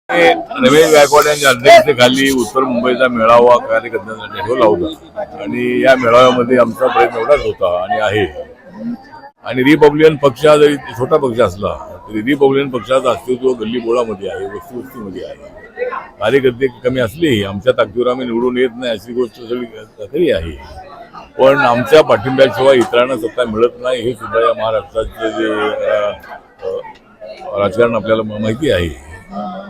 रमेश गायकवाड यांच्या अध्यक्षतेखाली उत्तर मुंबईचा मेळावा कार्यकर्त्यांसाठी ठेवला होता आणि या मेळाव्यामध्ये आमचा प्रयत्न एवढाच होता आणि आहे. आणि रिपब्लिकन पक्ष हा जरी छोटा पक्ष असला तरी रिपब्लिकन पक्षाचं अस्तित्व गल्ली बोळामध्ये आहे, वस्तीमध्ये आहे. कार्यकर्ते कमी असलेही आमच्या ताकदीवर आम्ही निवडून येत नाही अशी गोष्ट सगळी खरी आहे. पण आमच्या पाठिंब्याशिवाय इतरांना सत्ता मिळत नाही हे सुद्धा या महाराष्ट्राचं जे राजकारण आपल्याला माहिती आहे.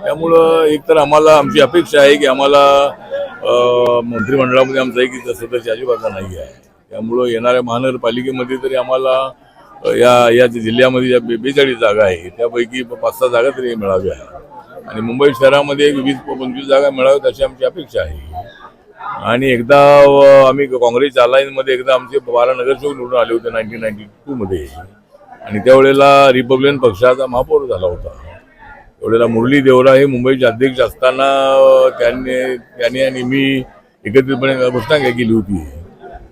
त्यामुळं एकतर आम्हाला आमची अपेक्षा आहे की आम्हाला मंत्रिमंडळामध्ये आमचा एक सदस्य अजिबात नाही आहे. त्यामुळं येणाऱ्या महानगरपालिकेमध्ये तरी आम्हाला या जिल्ह्यामध्ये ज्या 42 जागा आहे त्यापैकी 5-6 जागा तरी मिळाव्या आणि मुंबई शहरामध्ये 20-25 जागा मिळाव्यात अशी आमची अपेक्षा आहे. आणि एकदा आम्ही काँग्रेस अलायन्समध्ये एकदा आमचे 12 नगरसेवक निवडून आले होते 1992 मध्ये आणि त्यावेळेला रिपब्लिकन पक्षाचा महापौर झाला होता. त्यावेळेला मुरली देवरा हे मुंबईचे अध्यक्ष असताना त्यांनी आणि मी एकत्रितपणे घोषणा केली होती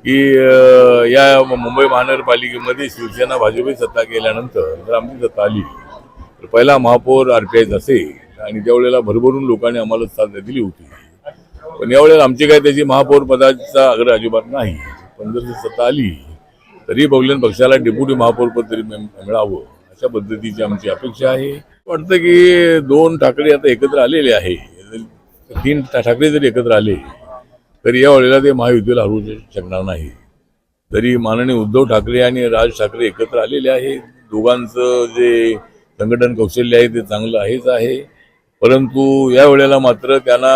की या मुंबई महानगरपालिकेमध्ये शिवसेना भाजपची सत्ता केल्यानंतर जर आमची सत्ता आली तर पहिला महापौर RPI असेल आणि त्यावेळेला भरभरून लोकांनी आम्हाला साथ दिली होती. पण यावेळेला आमची काय त्याची महापौर पदाचा आग्रह अजिबात नाही. पण जर सत्ता आली तरी रिपब्लिकन पक्षाला डेप्युटी महापौर पद तरी मिळावं अशा पद्धतीची आमची अपेक्षा आहे. वाटतं की 2 ठाकरे आता एकत्र आलेले आहे. 3 ठाकरे जरी एकत्र आले तरी यावेळेला ते महायुतीला हरवू शकणार नाही. तरी माननीय उद्धव ठाकरे आणि राज ठाकरे एकत्र आलेले आहे. दोघांचं जे संघटन कौशल्य आहे ते चांगलं आहेच आहे. परंतु यावेळेला मात्र त्यांना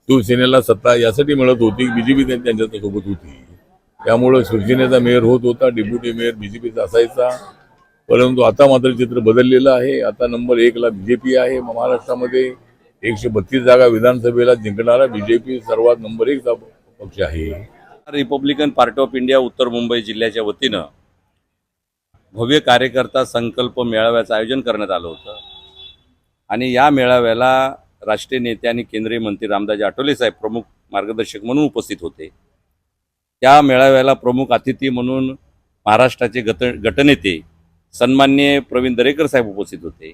शिवसेनेला सत्ता यासाठी मिळत होती BJP त्यांच्यासोबत होती. त्यामुळं शिवसेनेचा मेयर होत होता, डेप्युटी मेयर BJPचा असायचा. परंतु आता मात्र चित्र बदललेलं आहे. आता नंबर 1 ला BJP आहे. महाराष्ट्रामध्ये 132 जागा विधानसभेला जिंकणारा BJP सर्वात नंबर 1 चा पक्ष आहे. रिपब्लिकन पार्टी ऑफ इंडिया उत्तर मुंबई जिल्ह्याच्या वतीनं भव्य कार्यकर्ता संकल्प मेळाव्याचं आयोजन करण्यात आलं होतं आणि या मेळाव्याला राष्ट्रीय नेते आणि केंद्रीय मंत्री रामदास आठवले साहेब प्रमुख मार्गदर्शक म्हणून उपस्थित होते. त्या मेळाव्याला प्रमुख अतिथी म्हणून महाराष्ट्राचे गटनेते सन्माननीय प्रवीण दरेकर साहेब उपस्थित होते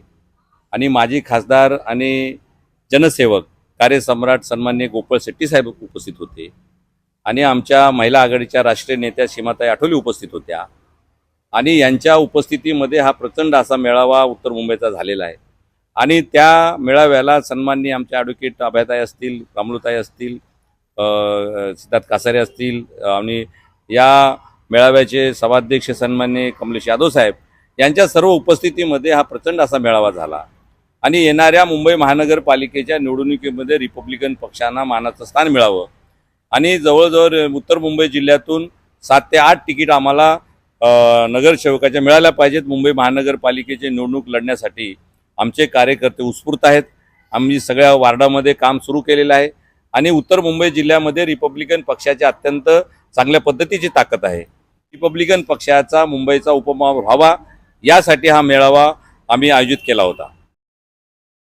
आणि माजी खासदार आणि जनसेवक कार्यसम्राट सन्माननीय गोपाळ शेट्टी साहेब उपस्थित होते आणि आमच्या महिला आघाडीच्या राष्ट्रीय नेत्या सीमाताई आठवले उपस्थित होत्या आणि यांच्या उपस्थितीमध्ये हा प्रचंड असा मेळावा उत्तर मुंबईचा झालेला आहे. आणि त्या मेळाव्याला सन्माननीय आमच्या ॲडव्होकेट अभयताई असतील, कमलताई असतील, सिद्धार्थ कासारे असतील आणि या मेळाव्याचे सभाध्यक्ष सन्माननीय कमलेश यादव साहेब यांच्या सर्व उपस्थितीमध्ये हा प्रचंड असा मेळावा झाला. आणि येणाऱ्या मुंबई महानगरपालिकेच्या निवडणुकीमध्ये रिपब्लिकन पक्षांना मानाचं स्थान मिळावं आणि जवळजवळ उत्तर मुंबई जिल्ह्यातून 7 ते 8 तिकीट आम्हाला नगरसेवकाच्या मिळाल्या पाहिजेत. मुंबई महानगरपालिकेची निवडणूक लढण्यासाठी आमचे कार्यकर्ते उत्स्फूर्त आहेत. आम्ही सगळ्या वार्डामध्ये काम सुरू केलेलं आहे आणि उत्तर मुंबई जिल्ह्यामध्ये रिपब्लिकन पक्षाची अत्यंत चांगल्या पद्धतीची ताकद आहे. रिपब्लिकन पक्षाचा मुंबईचा उपमहापौर व्हावा यासाठी हा मेळावा आम्ही आयोजित केला होता.